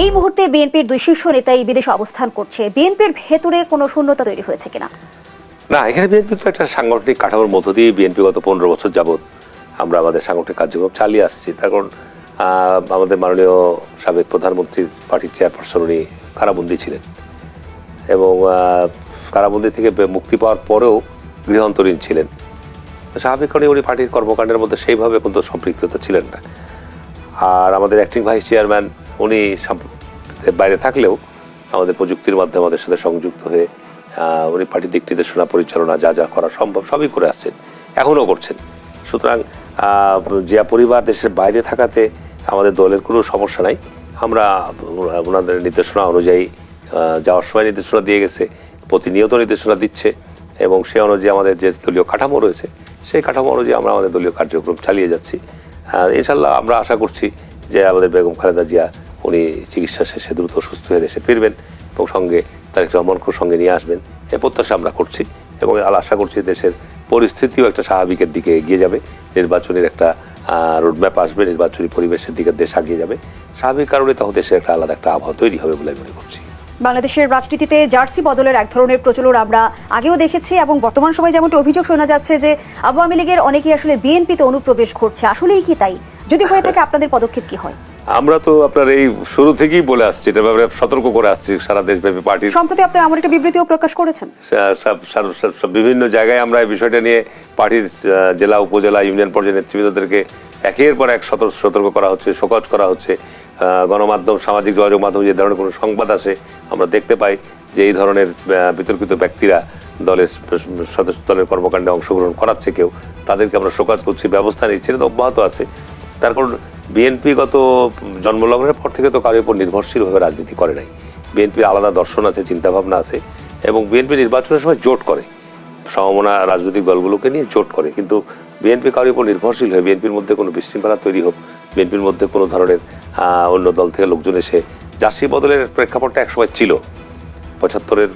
এই মুহূর্তে বিএনপির দুই শীর্ষ নেতাই বিদেশে অবস্থান করছে। বিএনপির ভেতরে কোনো শূন্যতা তৈরি হয়েছে কিনা? না, এখানে বিএনপি তো একটা সাংগঠনিক কাঠামোর মধ্য দিয়ে বিএনপি গত 15 বছর যাবৎ আমরা আমাদের সাংগঠনিক কার্যক্রম চালিয়ে আসছি। তার কারণ আমাদের মাননীয় সাবেক প্রধানমন্ত্রী পার্টির চেয়ারপারসন উনি কারাবন্দী ছিলেন এবং কারাবন্দী থেকে মুক্তি পাওয়ার পরেও গৃহান্তরীণ ছিলেন। স্বাভাবিক কারণে উনি পার্টির কর্মকাণ্ডের মধ্যে সেইভাবে কিন্তু সম্পৃক্ততা ছিলেন না। আর আমাদের অ্যাক্টিং ভাইস চেয়ারম্যান উনি বাইরে থাকলেও আমাদের প্রযুক্তির মাধ্যমে আমাদের সাথে সংযুক্ত হয়ে উনি পার্টির দিক নির্দেশনা পরিচালনা যা যা করা সম্ভব সবই করে আসছেন, এখনও করছেন। সুতরাং জিয়া পরিবার দেশের বাইরে থাকাতে আমাদের দলের কোনো সমস্যা নাই। আমরা ওনাদের নির্দেশনা অনুযায়ী যাওয়ার সময় নির্দেশনা দিয়ে গেছে, প্রতিনিয়ত নির্দেশনা দিচ্ছে এবং সে অনুযায়ী আমাদের যে দলীয় কাঠামো রয়েছে সেই কাঠামো অনুযায়ী আমরা আমাদের দলীয় কার্যক্রম চালিয়ে যাচ্ছি। ইনশাল্লাহ আমরা আশা করছি যে আমাদের বেগম খালেদা জিয়া উনি চিকিৎসা শেষে দ্রুত সুস্থ হয়ে দেশে ফিরবেন এবং সঙ্গে তারেক রহমানকে সঙ্গে নিয়ে আসবেন, এ প্রত্যাশা আমরা করছি এবং আশা করছি দেশের পরিস্থিতিও একটা স্বাভাবিকের দিকে এগিয়ে যাবে। নির্বাচনের একটা রোডম্যাপ আসবে, নির্বাচনী পরিবেশের দিকে দেশ এগিয়ে যাবে। স্বাভাবিক কারণে তখন দেশের একটা আলাদা একটা আবহাওয়া তৈরি হবে বলে মনে করছি। বাংলাদেশের রাজনীতিতে জার্সি বদলের এক ধরনের প্রচলন আমরা আগেও দেখেছি এবং বর্তমান সময়ে যেমনটি অভিযোগ শোনা যাচ্ছে যে আওয়ামী লীগের অনেকেই আসলে বিএনপিতে অনুপ্রবেশ ঘটছে। আসলেই কি তাই? যদি হয়ে থাকে আপনাদের পদক্ষেপ কি হয়? আমরা তো আপনার এই শুরু থেকেই বলে আসছি, এটা ব্যাপারে সতর্ক করে আসছি সারা দেশব্যাপী। পার্টি সম্প্রতি আপনারা আমার একটা বিবৃতিও প্রকাশ করেছেন। বিভিন্ন জায়গায় আমরা এই বিষয়টা নিয়ে পার্টির জেলা উপজেলা ইউনিয়ন পর্যায়ের নেতৃবৃন্দদেরকে একের পর এক সতর্ক করা হচ্ছে, শোকজ করা হচ্ছে। গণমাধ্যম, সামাজিক যোগাযোগ মাধ্যমে যে ধরনের কোনো সংবাদ আসে আমরা দেখতে পাই যে এই ধরনের বিতর্কিত ব্যক্তিরা দলের দলের কর্মকাণ্ডে অংশগ্রহণ করাচ্ছে কেউ, তাদেরকে আমরা শোকজ করছি, ব্যবস্থা নিচ্ছি, এটা তো অব্যাহত আছে। তার কারণ বিএনপি গত জন্মলগ্নের পর থেকে তো কারোর উপর নির্ভরশীলভাবে রাজনীতি করে নাই। বিএনপির আলাদা দর্শন আছে, চিন্তাভাবনা আছে এবং বিএনপি নির্বাচনের সময় জোট করে, সমমনা রাজনৈতিক দলগুলোকে নিয়ে জোট করে। কিন্তু বিএনপি কারোর উপর নির্ভরশীল হয়ে বিএনপির মধ্যে কোনো বিশৃঙ্খলা তৈরি হোক, বিএনপির মধ্যে কোনো ধরনের অন্য দল থেকে লোকজন এসে জার্সি বদলের প্রেক্ষাপটটা একসময় ছিল। 75-এর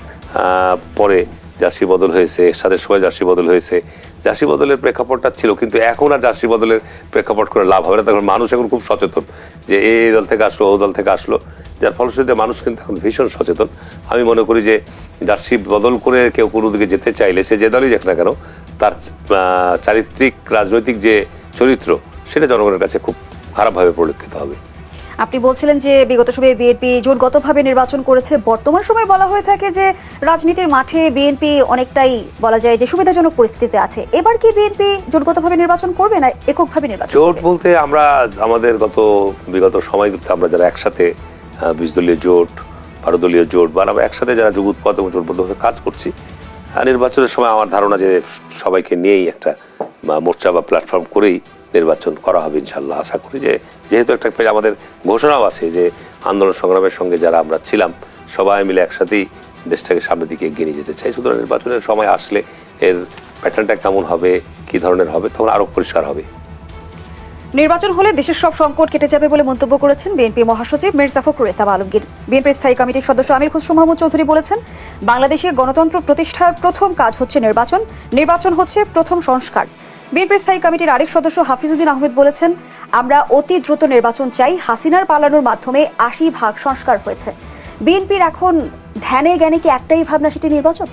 পরে জার্সি বদল হয়েছে, এরশাদের সময় জার্সি বদল হয়েছে, জার্সি বদলের প্রেক্ষাপটটা ছিল। কিন্তু এখন আর জার্সি বদলের প্রেক্ষাপট করে লাভ হবে না। তখন মানুষ এখন খুব সচেতন যে এই দল থেকে আসলো, ও দল থেকে আসলো, যার ফলশ্রুতিতে মানুষ কিন্তু এখন ভীষণ সচেতন। আমি মনে করি যে জার্সি বদল করে কেউ কোনো দিকে যেতে চাইলে সে যে দলই যাক না কেন, তার চারিত্রিক রাজনৈতিক যে চরিত্র সেটা জনগণের কাছে খুব খারাপভাবে পরিলক্ষিত হবে। আপনি বলছিলেন যে বিগত সময়ে বিএনপি জোটগতভাবে নির্বাচন করেছে। বর্তমান সময়ে বলা হয়ে থাকে যে রাজনীতির মাঠে বিএনপি অনেকটাই বলা যায় যে সুবিধাজনক পরিস্থিতিতে আছে। এবার কি বিএনপি জোটগতভাবে নির্বাচন করবে না এককভাবে নির্বাচন? জোট বলতে আমরা আমাদের বিগত সময়গুলোতে আমরা যারা একসাথে 20 দলীয় জোট, 12 দলীয় জোট বা আমরা একসাথে যারা যুগোৎপাদ এবং জোটবদ্ধভাবে কাজ করছি, নির্বাচনের সময় আমার ধারণা যে সবাইকে নিয়েই একটা মোর্চা বা প্ল্যাটফর্ম করেই নির্বাচন করা হবে ইনশাল্লাহ। আশা করি যে যেহেতু একটা আমাদের ঘোষণাও আছে যে আন্দোলন সংগ্রামের সঙ্গে যারা আমরা ছিলাম সবাই মিলে একসাথেই দেশটাকে সামনের দিকে এগিয়ে নিয়ে যেতে চাই। সুতরাং নির্বাচনের সময় আসলে এর প্যাটার্নটা কেমন হবে, কি ধরনের হবে, তখন আরো পরিষ্কার হবে। নির্বাচন হলে দেশের সব সংকট কেটে যাবে বলে মন্তব্য করেছেন বিএনপি মহাসচিব মির্জা ফখরুল ইসলাম আলমগীর। বিএনপির স্থায়ী কমিটির সদস্য আমির খসরু মাহমুদ চৌধুরী বলেছেন, বাংলাদেশে গণতন্ত্র প্রতিষ্ঠার প্রথম কাজ হচ্ছে নির্বাচন, নির্বাচন হচ্ছে প্রথম সংস্কার। বিএনপির স্থায়ী কমিটির আরেক সদস্য হাফিজউদ্দিন আহমেদ বলেছেন, আমরা অতি দ্রুত নির্বাচন চাই, হাসিনার পালানোর মাধ্যমে 80% সংস্কার হয়েছে। বিএনপির এখন ধ্যানে জ্ঞানে কি একটাই ভাবনা, সেটি নির্বাচন?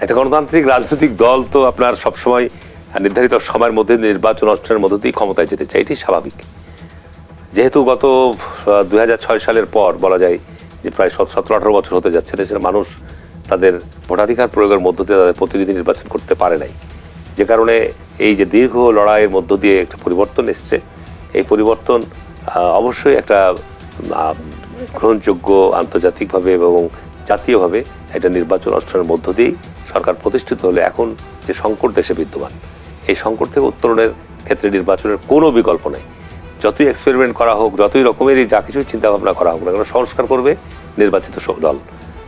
একটা গণতান্ত্রিক রাজনৈতিক দল তো আপনার সবসময় নির্ধারিত সময়ের মধ্যে নির্বাচন অনুষ্ঠানের মধ্য দিয়ে ক্ষমতায় যেতে চাই, এটি স্বাভাবিক। যেহেতু গত 2006 সালের পর বলা যায় যে প্রায় 17-18 বছর হতে যাচ্ছে, দেশের মানুষ তাদের ভোটাধিকার প্রয়োগের মধ্য দিয়ে তাদের প্রতিনিধি নির্বাচন করতে পারে নাই, যে কারণে এই যে দীর্ঘ লড়াইয়ের মধ্য দিয়ে একটা পরিবর্তন এসছে। এই পরিবর্তন অবশ্যই একটা গ্রহণযোগ্য আন্তর্জাতিকভাবে এবং জাতীয়ভাবে একটা নির্বাচন অনুষ্ঠানের মধ্য দিয়েই সরকার প্রতিষ্ঠিত হলে এখন যে সংকট দেশে বিদ্যমান, এই সংকট থেকে উত্তরণের ক্ষেত্রে নির্বাচনের কোনো বিকল্প নেই। যতই এক্সপেরিমেন্ট করা হোক, যতই রকমেরই যা কিছুই চিন্তাভাবনা করা হোক না কেন, সংস্কার করবে নির্বাচিত দল।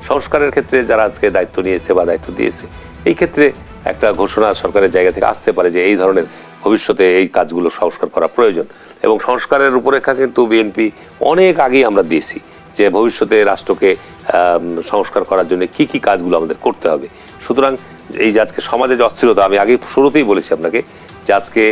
সংস্কারের ক্ষেত্রে যারা আজকে দায়িত্ব নিয়েছে বা দায়িত্ব দিয়েছে, এই ক্ষেত্রে একটা ঘোষণা সরকারের জায়গা থেকে আসতে পারে যে এই ধরনের ভবিষ্যতে এই কাজগুলো সংস্কার করা প্রয়োজন। এবং সংস্কারের রূপরেখা কিন্তু বিএনপি অনেক আগেই আমরা দিয়েছি যে ভবিষ্যতে রাষ্ট্রকে সংস্কার করার জন্য কি কি কাজগুলো আমাদের করতে হবে। সুতরাং এই যে আজকে সমাজে যে অস্থিরতা, আমি আগে শুরুতেই বলেছি আপনাকে যে আজকে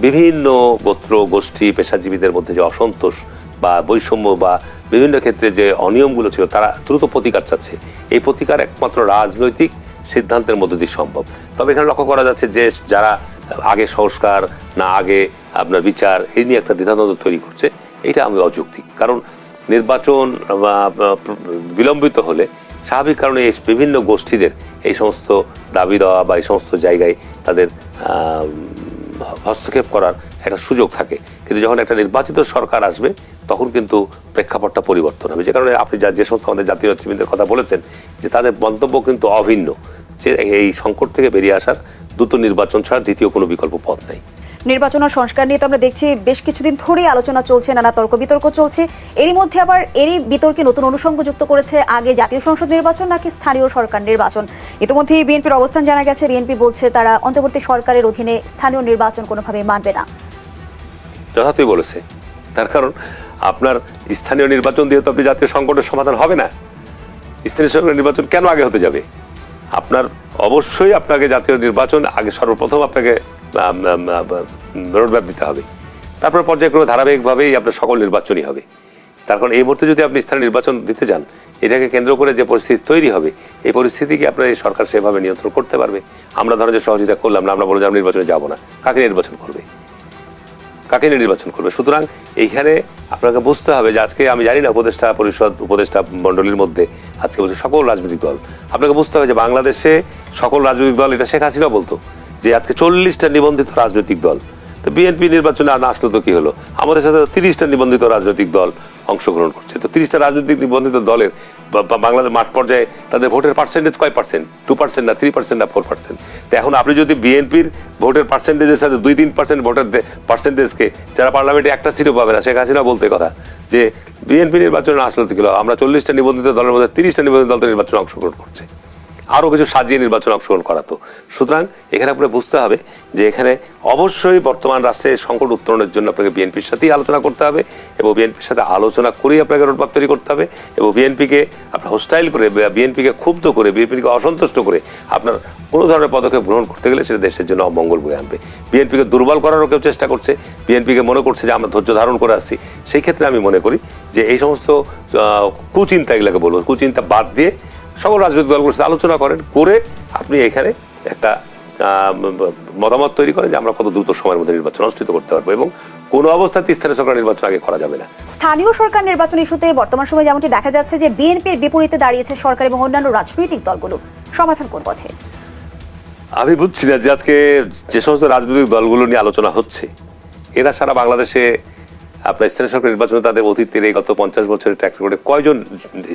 বিভিন্ন গোত্র গোষ্ঠী পেশাজীবীদের মধ্যে যে অসন্তোষ, বা বৈষম্য বা বিভিন্ন ক্ষেত্রে যে অনিয়মগুলো ছিল তারা দ্রুত প্রতিকার চাচ্ছে। এই প্রতিকার একমাত্র রাজনৈতিক সিদ্ধান্তের মধ্য দিয়ে সম্ভব। তবে এখানে লক্ষ্য করা যাচ্ছে যে যারা আগে সংস্কার না আগে আপনার বিচার এই নিয়ে একটা দ্বিধাদ্বন্দ্ব তৈরি করছে, এটা আমি অযৌক্তিক। কারণ নির্বাচন বিলম্বিত হলে স্বাভাবিক কারণে এই বিভিন্ন গোষ্ঠীদের এই সমস্ত দাবি দেওয়া বা এই সমস্ত জায়গায় তাদের হস্তক্ষেপ করার একটা সুযোগ থাকে। কিন্তু যখন একটা নির্বাচিত সরকার আসবে তখন কিন্তু প্রেক্ষাপটটা পরিবর্তন হবে। যে কারণে আপনি যে সমস্ত আমাদের জাতীয় নেতৃবৃন্দের কথা বলেছেন যে তাদের মন্তব্য কিন্তু অভিন্ন, যে এই সংকট থেকে বেরিয়ে আসার দ্রুত নির্বাচন ছাড়া দ্বিতীয় কোনো বিকল্প পথ নেই। নির্বাচন আর সংস্কার নিয়ে তো আমরা দেখছি বেশ কিছুদিন ধরেই আলোচনা চলছে, নানা তর্ক বিতর্ক চলছে। এরই মধ্যে আবার এরই বিতর্কে নতুন অনুষঙ্গ যুক্ত করেছে আগে জাতীয় সংসদ নির্বাচন নাকি স্থানীয় সরকার নির্বাচন। ইতিমধ্যে বিএনপির অবস্থান জানা গেছে, বিএনপি বলছে তারা অন্তর্বর্তী সরকারের অধীনে স্থানীয় নির্বাচন কোনোভাবে মানবে না। যথার্থই বলেছে, তার কারণ আপনার স্থানীয় নির্বাচন দিয়ে তো আপনি জাতীয় সংকটের সমাধান হবে না। স্থানীয় সরকার নির্বাচন কেন আগে হতে যাবে? আপনার অবশ্যই আপনাকে জাতীয় নির্বাচন আগে সর্বপ্রথম আপনাকে রোডম্যাপ দিতে হবে, তারপর পর্যায়ক্রমে ধারাবাহিকভাবেই আপনার সকল নির্বাচনই হবে। তার কারণ এই মুহূর্তে যদি আপনি স্থানীয় নির্বাচন দিতে যান, এটাকে কেন্দ্র করে যে পরিস্থিতি তৈরি হবে, এই পরিস্থিতিকে আপনার এই সরকার সেভাবে নিয়ন্ত্রণ করতে পারবে? আমরা ধরেন যে সহযোগিতা করলাম না, আমরা বললাম যে আমরা নির্বাচনে যাবো না, কাকে নির্বাচন করবে? কাকে নির্বাচন করবে? সুতরাং এইখানে আপনাকে বুঝতে হবে যে আজকে আমি জানি না উপদেষ্টা পরিষদ উপদেষ্টা মণ্ডলীর মধ্যে আজকে বলছে সকল রাজনৈতিক দল, আপনাকে বুঝতে হবে যে বাংলাদেশে সকল রাজনৈতিক দল, এটা শেখ হাসিনা বলতো যে আজকে 40টা নিবন্ধিত রাজনৈতিক দল, তো বিএনপি নির্বাচনে না আসলে তো কি হলো? আমাদের সাথে 30টা নিবন্ধিত রাজনৈতিক দল অংশগ্রহণ করছে। তো 30টা রাজনৈতিক নিবন্ধিত দলের বাংলাদেশ মাঠ পর্যায়ে তাদের ভোটের পার্সেন্টেজ কয় পার্সেন্ট? 2% না 3% না 4%? তো এখন আপনি যদি বিএনপির ভোটের পার্সেন্টেজের সাথে 2-3% ভোটের পার্সেন্টেজকে, যারা পার্লামেন্টে একটা সিটও পাবে না, শেখ হাসিনা বলতে কথা যে বিএনপি নির্বাচনে আসলে তো কি হলো? আমরা 40টা নিবন্ধিত দলের মধ্যে 30টা নিবন্ধিত দল নির্বাচনে অংশগ্রহণ করছে, আরও কিছু সাজিয়ে নির্বাচন অংশগ্রহণ করাতো। সুতরাং এখানে আপনাকে বুঝতে হবে যে এখানে অবশ্যই বর্তমান রাষ্ট্রের সংকট উত্তরণের জন্য আপনাকে বিএনপির সাথেই আলোচনা করতে হবে এবং বিএনপির সাথে আলোচনা করেই আপনাকে রোডম্যাপ তৈরি করতে হবে এবং বিএনপিকে আপনার হোস্টাইল করে, বিএনপিকে ক্ষুব্ধ করে, বিএনপিকে অসন্তুষ্ট করে আপনার কোনো ধরনের পদক্ষেপ গ্রহণ করতে গেলে সেটা দেশের জন্য অমঙ্গল বয়ে আনবে। বিএনপিকে দুর্বল করারও কেউ চেষ্টা করছে, বিএনপিকে মনে করছে যে আমরা ধৈর্য ধারণ করে আসছি। সেই ক্ষেত্রে আমি মনে করি যে এই সমস্ত কুচিন্তা, এগুলোকে বলবো কুচিন্তা বাদ দিয়ে সকল রাজনৈতিক দলগুলোর সাথে আলোচনা করেন, করে আপনি এখানে একটা মতামত তৈরি করেন যে আমরা কত দ্রুত সময়ের মধ্যে নির্বাচন অনুষ্ঠিত করতে পারবো এবং কোনো অবস্থাতে স্থানীয় সরকার নির্বাচন আগে করা যাবে না। স্থানীয় সরকার নির্বাচন ইস্যুতে বর্তমান সময়ে যেমনটি দেখা যাচ্ছে যে বিএনপির বিপরীতে দাঁড়িয়েছে সরকার এবং অন্যান্য রাজনৈতিক দলগুলো, সমাধান কোন পথে? আমি বুঝছি না যে আজকে যে সমস্ত রাজনৈতিক দলগুলো নিয়ে আলোচনা হচ্ছে, এরা সারা বাংলাদেশে আপনার স্থানীয় সরকার নির্বাচনে তাদের অতীতের এই গত 50 বছরের ট্র্যাক রেকর্ডে কয়জন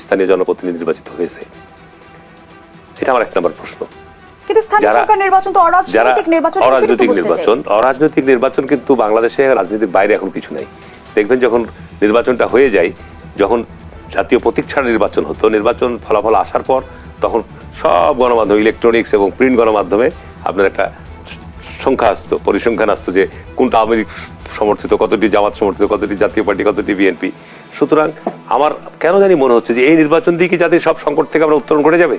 স্থানীয় জনপ্রতিনিধি নির্বাচিত হয়েছে? এটা আমার 1 নম্বর প্রশ্ন। কিন্তু স্থানীয় সরকার নির্বাচন তো অরাজনৈতিক নির্বাচন। অরাজনৈতিক নির্বাচন কিন্তু বাংলাদেশে রাজনীতির বাইরে এখন কিছু নাই। দেখবেন যখন নির্বাচনটা হয়ে যায়, যখন জাতীয় প্রতীক ছাড়া নির্বাচন হতো, নির্বাচন ফলাফল আসার পর তখন সব গণমাধ্যম, ইলেকট্রনিক্স এবং প্রিন্ট গণমাধ্যমে আপনার একটা সংখ্যা আসতো, পরিসংখ্যান আসতো যে কোনটা আওয়ামী লীগ সমর্থিত, কতটি জামাত সমর্থিত, কতটি জাতীয় পার্টি, কতটি বিএনপি। সুতরাং আমার কেন জানি মনে হচ্ছে যে এই নির্বাচন দিয়ে কি জাতির সব সংকট থেকে আমরা উত্তরণ করে যাবে?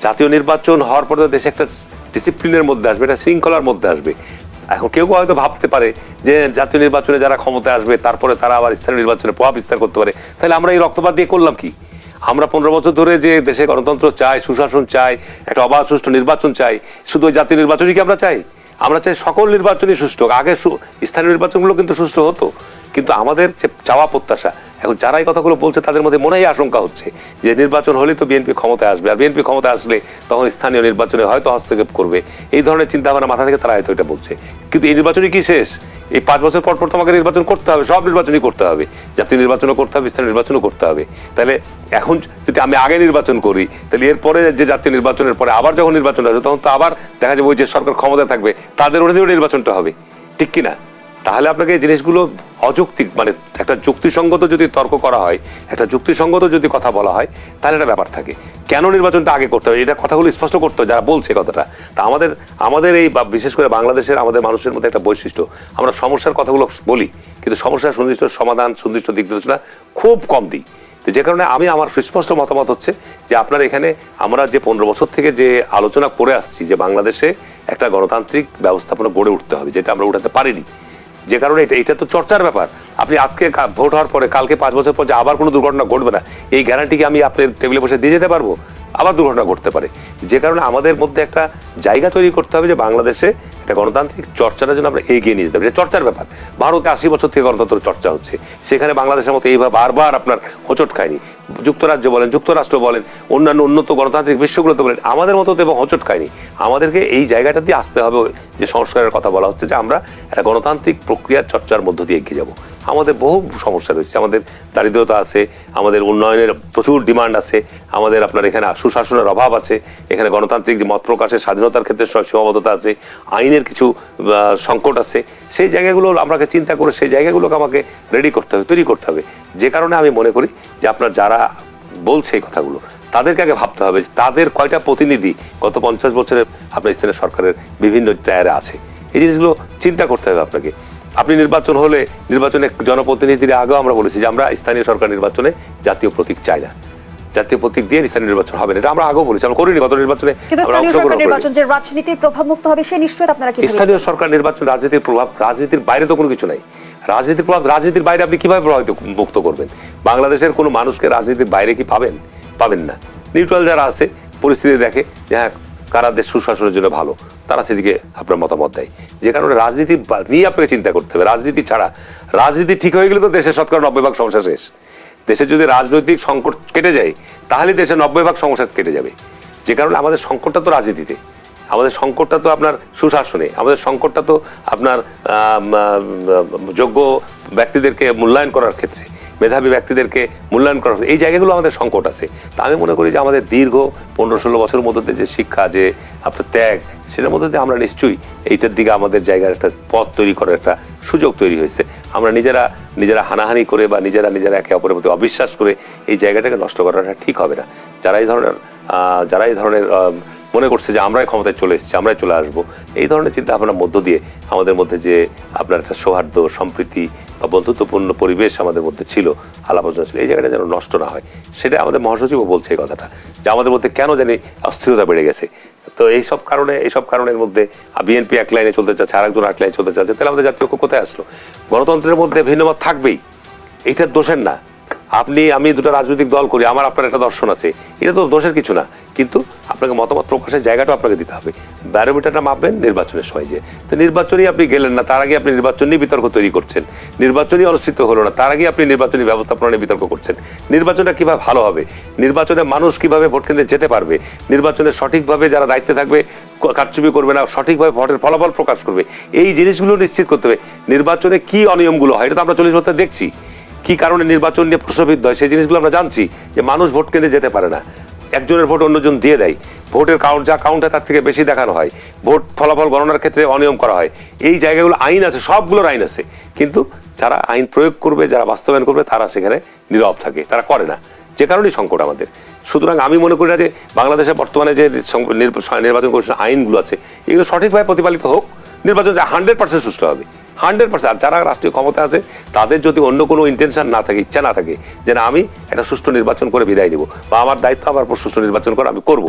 জাতীয় নির্বাচন হওয়ার পরে দেশে একটা ডিসিপ্লিনের মধ্যে আসবে, একটা শৃঙ্খলার মধ্যে আসবে। এখন কেউ হয়তো ভাবতে পারে যে জাতীয় নির্বাচনে যারা ক্ষমতায় আসবে তারপরে তারা আবার স্থানীয় নির্বাচনে প্রভাব বিস্তার করতে পারে। তাহলে আমরা এই রক্তপাত দিয়ে করলাম কি? আমরা 15 বছর ধরে যে দেশে গণতন্ত্র চাই, সুশাসন চাই, একটা অবাধ সুষ্ঠু নির্বাচন চাই, শুধু ওই জাতীয় নির্বাচনই কি আমরা চাই? আমরা চাই সকল নির্বাচনই সুষ্ঠু। আগে স্থানীয় নির্বাচনগুলো কিন্তু সুষ্ঠু হতো, কিন্তু আমাদের যে চাওয়া প্রত্যাশা, এখন যারা এই কথাগুলো বলছে তাদের মধ্যে মনে হয় আশঙ্কা হচ্ছে যে নির্বাচন হলে তো বিএনপি ক্ষমতায় আসবে, আর বিএনপি ক্ষমতায় আসলে তখন স্থানীয় নির্বাচনে হয়তো হস্তক্ষেপ করবে। এই ধরনের চিন্তাভাবনা মাথা থেকে তারা হয়তো এটা বলছে। কিন্তু এই নির্বাচনই কি শেষ? এই 5 বছর পর পর তোমাকে নির্বাচন করতে হবে, সব নির্বাচনই করতে হবে, জাতীয় নির্বাচনও করতে হবে, স্থানীয় নির্বাচনও করতে হবে। তাহলে এখন যদি আমি আগে নির্বাচন করি, তাহলে এরপরে যে জাতীয় নির্বাচনের পরে আবার যখন নির্বাচন আসবে তখন তো আবার দেখা যাবে ওই যে সরকার ক্ষমতায় থাকবে তাদের অধীনে নির্বাচনটা হবে, ঠিক কিনা? তাহলে আপনাকে এই জিনিসগুলো অযৌক্তিক, মানে একটা যুক্তিসঙ্গত যদি তর্ক করা হয়, একটা যুক্তিসঙ্গত যদি কথা বলা হয়, তাহলে একটা ব্যাপার থাকে। কেন নির্বাচনটা আগে করতে হবে, এটা কথাগুলো স্পষ্ট করতে হবে যারা বলছে কথাটা। তা আমাদের এই বিশেষ করে বাংলাদেশের আমাদের মানুষের মধ্যে একটা বৈশিষ্ট্য, আমরা সমস্যার কথাগুলো বলি কিন্তু সমস্যার সুনির্দিষ্ট সমাধান, সুনির্দিষ্ট দিক নির্দেশনা খুব কম দিই। যে কারণে আমার সুস্পষ্ট মতামত হচ্ছে যে আপনার এখানে আমরা যে 15 বছর থেকে যে আলোচনা করে আসছি যে বাংলাদেশে একটা গণতান্ত্রিক ব্যবস্থাপনা গড়ে উঠতে হবে, যেটা আমরা উঠাতে পারিনি, যে কারণে এটা তো চর্চার ব্যাপার। আপনি আজকে ভোট হওয়ার পরে কালকে 5 বছর পর যে আবার কোনো দুর্ঘটনা ঘটবে না, এই গ্যারান্টি কি আমি আপনার টেবিলে বসে দিয়ে যেতে পারবো? আবার দুর্ঘটনা ঘটতে পারে। যে কারণে আমাদের মধ্যে একটা জায়গা তৈরি করতে হবে যে বাংলাদেশে একটা গণতান্ত্রিক চর্চাটা যেন আমরা এগিয়ে নিয়ে যেতে পারি। এটা চর্চার ব্যাপার। ভারতে 80 বছর থেকে গণতন্ত্র চর্চা হচ্ছে, সেখানে বাংলাদেশের মতো এইভাবে বারবার আপনার হোঁচট খায়নি। যুক্তরাজ্য বলেন, যুক্তরাষ্ট্র বলেন, অন্যান্য উন্নত গণতান্ত্রিক বিশ্বগুলোতে বলেন, আমাদের মতো তো এবং হোঁচট খায়নি। আমাদেরকে এই জায়গাটা দিয়ে আসতে হবে, যে সংস্কারের কথা বলা হচ্ছে, যে আমরা একটা গণতান্ত্রিক প্রক্রিয়ার চর্চার মধ্য দিয়ে এগিয়ে যাব। আমাদের বহু সমস্যা রয়েছে, আমাদের দারিদ্রতা আছে, আমাদের উন্নয়নের প্রচুর ডিমান্ড আছে, আমাদের আপনার এখানে সুশাসনের অভাব আছে, এখানে গণতান্ত্রিক যে মত প্রকাশের স্বাধীনতার ক্ষেত্রে সীমাবদ্ধতা আছে, আইনের কিছু সংকট আছে। সেই জায়গাগুলো আমাকে চিন্তা করে সেই জায়গাগুলোকে আমাকে রেডি করতে হবে, তৈরি করতে হবে। যে কারণে আমি মনে করি যে আপনার যারা বলছে এই কথাগুলো, তাদেরকে আগে ভাবতে হবে তাদের কয়টা প্রতিনিধি গত 50 বছরের আপনার স্থানীয় সরকারের বিভিন্ন টায়ারে আছে। এই জিনিসগুলো চিন্তা করতে হবে আপনাকে। আপনি নির্বাচন হলে নির্বাচনে জনপ্রতিনিধিরা আগেও আমরা বলেছি যে আমরা স্থানীয় সরকার নির্বাচনে জাতীয় প্রতীক চাই না, জাতীয় প্রতীক দিয়ে স্থানীয় নির্বাচন হবে না। এটা আমরা আগেও বলেছি, আমরা করিনি গত নির্বাচনে। স্থানীয় সরকার নির্বাচন যে রাজনীতির প্রভাব মুক্ত হবে সে নিশ্চয়ই আপনারা কি স্থানীয় সরকার নির্বাচন রাজনীতির প্রভাব, রাজনীতির বাইরে তো কোনো কিছু নাই। রাজনীতির প্রভাব রাজনীতির বাইরে আপনি কিভাবে প্রভাবিত মুক্ত করবেন? বাংলাদেশের কোনো মানুষকে রাজনীতির বাইরে কি পাবেন? পাবেন না। নিউট্রাল যারা আছে, পরিস্থিতি দেখে যে হ্যাঁ কারা দেশ সুশাসনের জন্য ভালো, তারা সেদিকে আপনার মতামত দেয়। যে কারণে রাজনীতি নিয়ে আপনাকে চিন্তা করতে হবে। রাজনীতি ছাড়া, রাজনীতি ঠিক হয়ে গেলে তো দেশের 90% সমস্যা শেষ। দেশে যদি রাজনৈতিক সংকট কেটে যায় তাহলে দেশের 90% সমস্যা কেটে যাবে। যে কারণে আমাদের সংকটটা তো রাজনীতিতে, আমাদের সংকটটা তো আপনার সুশাসনে, আমাদের সংকটটা তো আপনার যোগ্য ব্যক্তিদেরকে মূল্যায়ন করার ক্ষেত্রে, মেধাবী ব্যক্তিদেরকে মূল্যায়ন করার, এই জায়গাগুলো আমাদের সংকট আছে। তা আমি মনে করি যে আমাদের দীর্ঘ 15-16 বছরের মধ্যে যে শিক্ষা, যে আপনার ত্যাগ, সেটার মধ্যে দিয়ে আমরা নিশ্চয়ই এইটার দিকে আমাদের জায়গার একটা পথ তৈরি করার একটা সুযোগ তৈরি হয়েছে। আমরা নিজেরা হানাহানি করে বা নিজেরা একে অপরের প্রতি অবিশ্বাস করে এই জায়গাটাকে নষ্ট করাটা ঠিক হবে না। যারা এই ধরনের মনে করছে যে আমরাই ক্ষমতায় চলে এসেছি, আমরাই চলে আসবো, এই ধরনের চিন্তা ভাবনার মধ্য দিয়ে আমাদের মধ্যে যে আপনার একটা সৌহার্দ্য, সম্প্রীতি বা বন্ধুত্বপূর্ণ পরিবেশ আমাদের মধ্যে ছিল, আলাপ আলোচনা ছিল, এই জায়গাটা যেন নষ্ট না হয়। সেটা আমাদের মহাসচিবও বলছে এই কথাটা, যে আমাদের মধ্যে কেন জানি অস্থিরতা বেড়ে গেছে। তো এইসব কারণের মধ্যে বিএনপি এক লাইনে চলতে চাচ্ছে, আরেকজন এক লাইনে চলতে চাচ্ছে, তাহলে আমাদের জাতীয় ঐক্য কোথায় আসলো? গণতন্ত্রের মধ্যে ভিন্নমত থাকবেই, এইটার দোষের না। আমি দুটো রাজনৈতিক দল করি, আমার আপনার একটা দর্শন আছে, এটা তো দোষের কিছু না। কিন্তু আপনাকে মতামত প্রকাশের জায়গাটা আপনাকে দিতে হবে। ব্যারোমিটারটা মাপবেন নির্বাচনের সময়। যে তো নির্বাচনই আপনি গেলেন না, তার আগে আপনি নির্বাচন নিয়ে বিতর্ক তৈরি করছেন। নির্বাচনই অনুষ্ঠিত হলো না, তার আগে আপনি নির্বাচনী ব্যবস্থাপনা নিয়ে বিতর্ক করছেন। নির্বাচনটা কিভাবে ভালো হবে, নির্বাচনে মানুষ কিভাবে ভোট কেন্দ্রে যেতে পারবে, নির্বাচনে সঠিকভাবে যারা দায়িত্বে থাকবে কারচুপি করবে না, সঠিকভাবে ভোটের ফলাফল প্রকাশ করবে, এই জিনিসগুলো নিশ্চিত করতে হবে। নির্বাচনে কি অনিয়মগুলো হয় এটা তো আমরা 40 বছর দেখছি। কি কারণে নির্বাচন নিয়ে প্রশ্নবিদ্ধ হয় সেই জিনিসগুলো আমরা জানছি। যে মানুষ ভোট কেন্দ্রে যেতে পারে না, একজনের ভোট অন্যজন দিয়ে দেয়, ভোটের কাউন্ট হয় তার থেকে বেশি দেখানো হয়, ভোট ফলাফল গণনার ক্ষেত্রে অনিয়ম করা হয়। এই জায়গাগুলো আইন আছে, সবগুলোর আইন আছে, কিন্তু যারা আইন প্রয়োগ করবে, যারা বাস্তবায়ন করবে, তারা সেখানে নীরব থাকে, তারা করে না। যে কারণেই সংকট আমাদের। সুতরাং আমি মনে করি না যে বাংলাদেশে বর্তমানে যে নির্বাচন কমিশন আইনগুলো আছে এগুলো সঠিকভাবে প্রতিপালিত হোক, নির্বাচন 100% সুষ্ঠু হবে, 100%। আর যারা রাষ্ট্রীয় ক্ষমতা আছে তাদের যদি অন্য কোনো ইন্টেনশন না থাকে, ইচ্ছা না থাকে যে না আমি একটা সুষ্ঠু নির্বাচন করে বিদায় নিব, বা আমার দায়িত্ব আমার সুষ্ঠু নির্বাচন করে আমি করব,